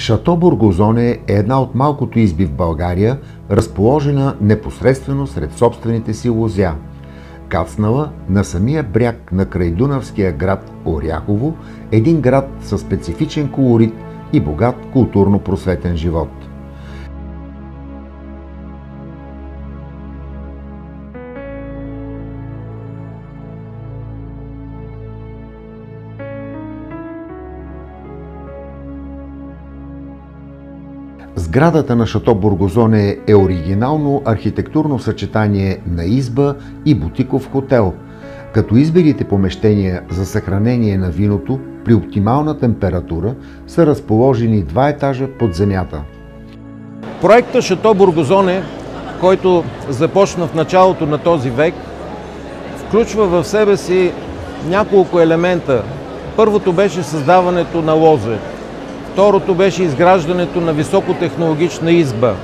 Шато Бургозоне е една от малкото изби в България, разположена непосредствено сред собствените си лозя, кацнала на самия бряг на крайдунавския град Оряхово, един град със специфичен колорит и богат културно-просветен живот. Сградата на Шато Бургозоне е оригинално архитектурно съчетание на изба и бутиков хотел, като избилите помещения за съхранение на виното при оптимална температура са разположени 2 етажа под земята. Проектът Шато Бургозоне, който започна в началото на този век, включва в себе си няколко елемента. Първото беше създаването на лозе. Второто беше изграждането на високотехнологична изба.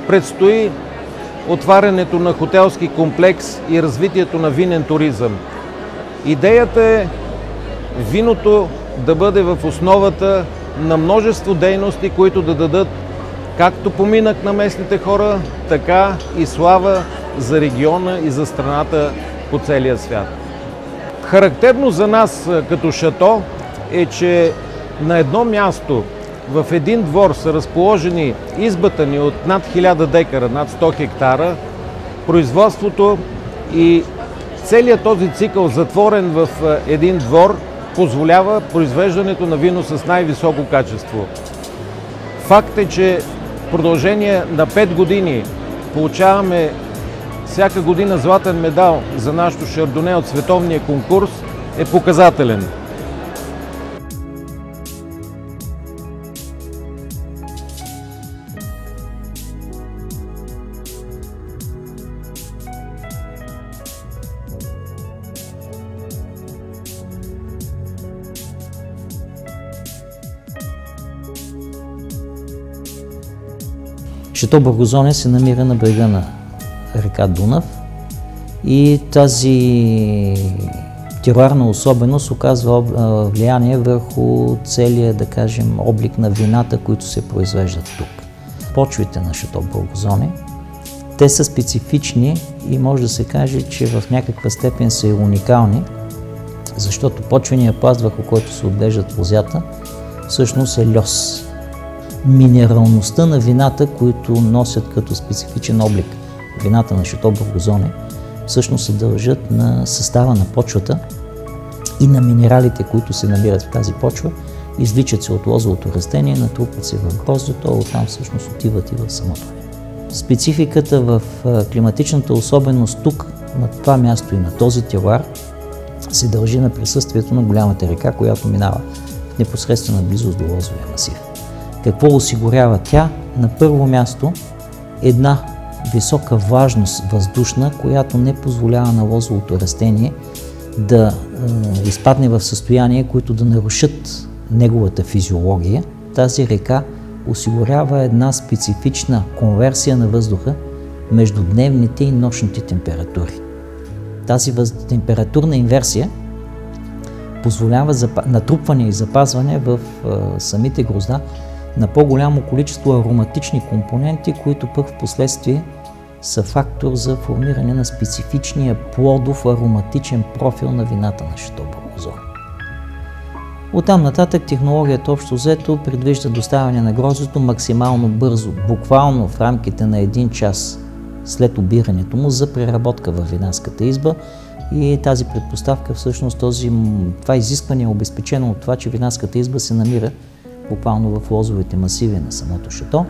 Предстои отварянето на хотелски комплекс и развитието на винен туризъм. Идеята е виното да бъде в основата на множество дейности, които да дадат както поминък на местните хора, така и слава за региона и за страната по целия свят. Характерно за нас като шато е, че на едно място в един двор са разположени избата ни от над 1000 декара, над 100 хектара, производството и целият този цикъл, затворен в един двор, позволява произвеждането на вино с най-високо качество. Факт е, че в продължение на 5 години получаваме всяка година златен медал за нашето шардоне от световния конкурс, е показателен. Шато Бургозоне се намира на брега на река Дунав и тази теруарна особеност оказва влияние върху целия, да кажем, облик на вината, които се произвеждат тук. Почвите на Шато Бургозоне, те са специфични и може да се каже, че в някаква степен са и уникални, защото почвеният пласт, върху който се отглеждат лозята, всъщност е льос. Минералността на вината, които носят като специфичен облик вината на Шато Бургозоне, всъщност се дължат на състава на почвата и на минералите, които се намират в тази почва, извличат се от лозовото растение, натрупват се в гроздето, а оттам всъщност отиват и в самото вино. Спецификата в климатичната особеност тук, на това място и на този теруар, се дължи на присъствието на голямата река, която минава в непосредствена близост до лозовия масив. Какво осигурява тя? На първо място една висока влажност въздушна, която не позволява на лозовото растение да изпадне в състояние, които да нарушат неговата физиология. Тази река осигурява една специфична конверсия на въздуха между дневните и нощните температури. Тази температурна инверсия позволява натрупване и запазване в самите грозда на по-голямо количество ароматични компоненти, които пък в последствие са фактор за формиране на специфичния плодов ароматичен профил на вината на Шато Бургозоне. Оттам нататък технологията общо взето предвижда доставяне на гроздето максимално бързо, буквално в рамките на 1 час след обирането му за преработка във винарската изба, и тази предпоставка, всъщност това изискване е обезпечено от това, че винарската изба се намира буквално в лозовите масиви на самото шато,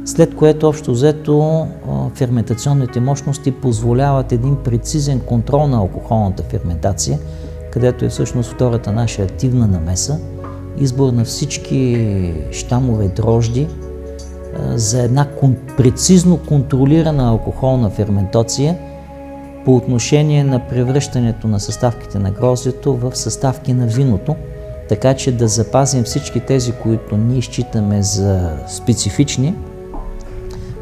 след което общо взето ферментационните мощности позволяват един прецизен контрол на алкохолната ферментация, където е всъщност втората наша активна намеса, избор на всички щамове дрожди за една прецизно контролирана алкохолна ферментация по отношение на превръщането на съставките на гроздето в съставки на виното, така че да запазим всички тези, които ние считаме за специфични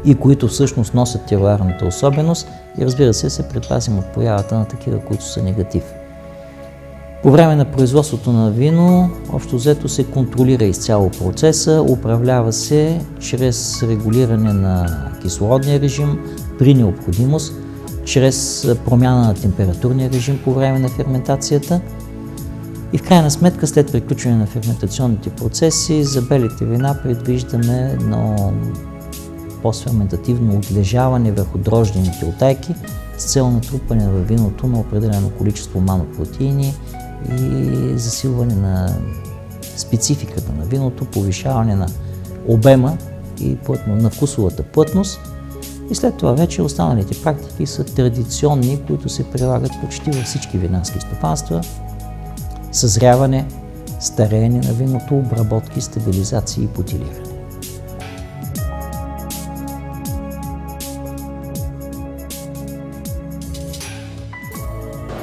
и които всъщност носят теруарната особеност, и разбира се, се предпазим от появата на такива, които са негатив. По време на производството на вино, общо взето се контролира изцяло процеса, управлява се чрез регулиране на кислородния режим при необходимост, чрез промяна на температурния режим по време на ферментацията. И в крайна сметка, след приключване на ферментационните процеси, за белите вина предвиждаме едно постферментативно отлежаване върху дрождените утайки с цел натрупване във виното на определено количество манопротеини и засилване на спецификата на виното, повишаване на обема и на вкусовата плътност. И след това вече останалите практики са традиционни, които се прилагат почти във всички винарски стопанства. Съзряване, стареене на виното, обработки, стабилизация и бутилиране.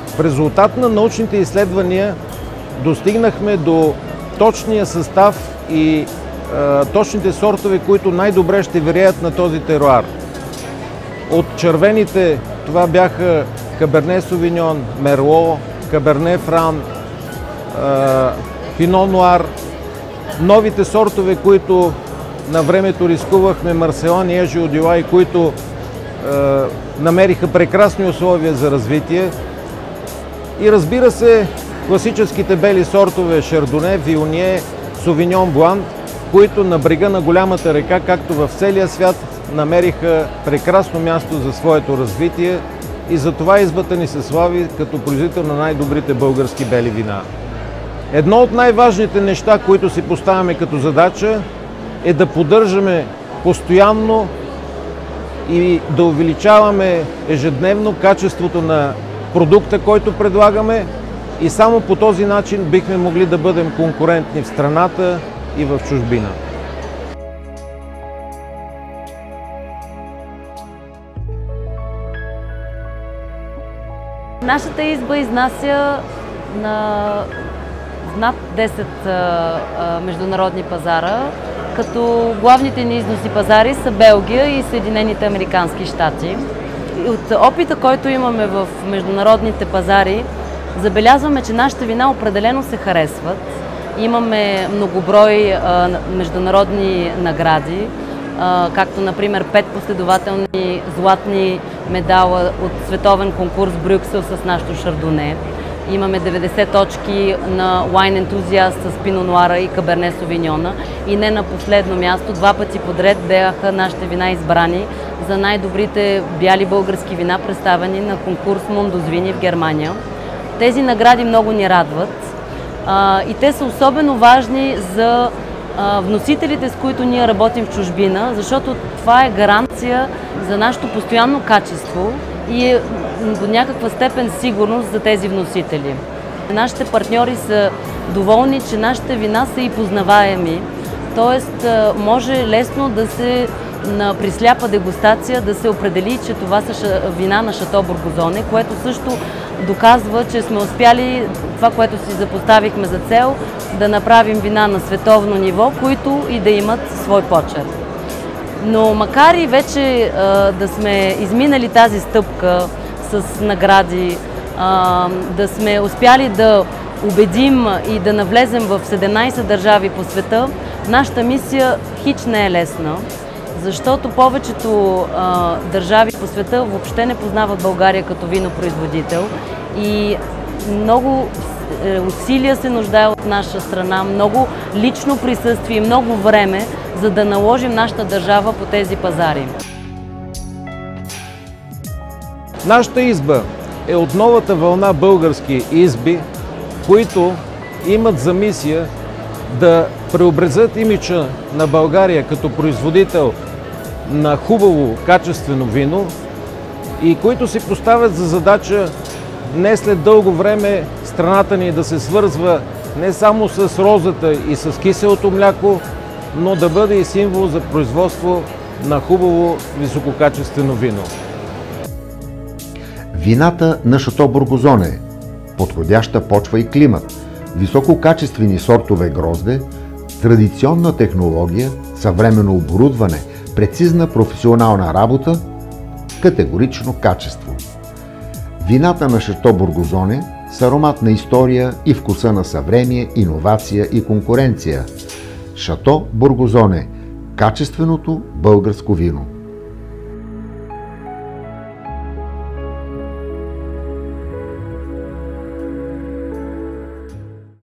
В резултат на научните изследвания достигнахме до точния състав и точните сортове, които най-добре ще виреят на този теруар. От червените това бяха Каберне Совиньон, Мерло, Каберне Фран, Пино Нуар. Новите сортове, които на времето рискувахме, Марселан и Ежи Одилай, които намериха прекрасни условия за развитие. И разбира се, класическите бели сортове Шардоне, Вионие, Совиньон Блан, които на брега на голямата река, както в целия свят, намериха прекрасно място за своето развитие и затова избата ни се слави като производител на най-добрите български бели вина. Едно от най-важните неща, които си поставяме като задача, е да поддържаме постоянно и да увеличаваме ежедневно качеството на продукта, който предлагаме, и само по този начин бихме могли да бъдем конкурентни в страната и в чужбина. Нашата изба изнася на над 10 международни пазара, като главните ни износни пазари са Белгия и Съединените американски щати. От опита, който имаме в международните пазари, забелязваме, че нашите вина определено се харесват. Имаме многоброй международни награди, както например 5 последователни златни медала от световен конкурс Брюксел с нашото шардоне. Имаме 90 точки на Wine Enthusiast с Пино Нуара и Каберне Совиньона. И не на последно място, 2 пъти подред бяха нашите вина избрани за най-добрите бяли български вина, представени на конкурс Мундус Вини в Германия. Тези награди много ни радват и те са особено важни за вносителите, с които ние работим в чужбина, защото това е гаранция за нашето постоянно качество и е до някаква степен сигурност за тези вносители. Нашите партньори са доволни, че нашите вина са и познаваеми, т.е. може лесно да се при сляпа дегустация да се определи, че това са вина на Шато Бургозоне, което също доказва, че сме успяли това, което си запоставихме за цел, да направим вина на световно ниво, които и да имат свой почерк. Но макар и вече да сме изминали тази стъпка с награди, да сме успяли да убедим и да навлезем в 17 държави по света, нашата мисия хич не е лесна, защото повечето държави по света въобще не познават България като винопроизводител и много усилия се нуждае от наша страна, много лично присъствие и много време, за да наложим нашата държава по тези пазари. Нашата изба е от новата вълна български изби, които имат за мисия да преобразят имиджа на България като производител на хубаво, качествено вино и които си поставят за задача не след дълго време страната ни да се свързва не само с розата и с киселото мляко, но да бъде и символ за производство на хубаво, висококачествено вино. Вината на Шато Бургозоне, подходяща почва и климат, висококачествени сортове грозде, традиционна технология, съвременно оборудване, прецизна професионална работа, категорично качество. Вината на Шато Бургозоне с аромат на история и вкуса на съвремие, иновация и конкуренция. Шато Бургозоне – качественото българско вино.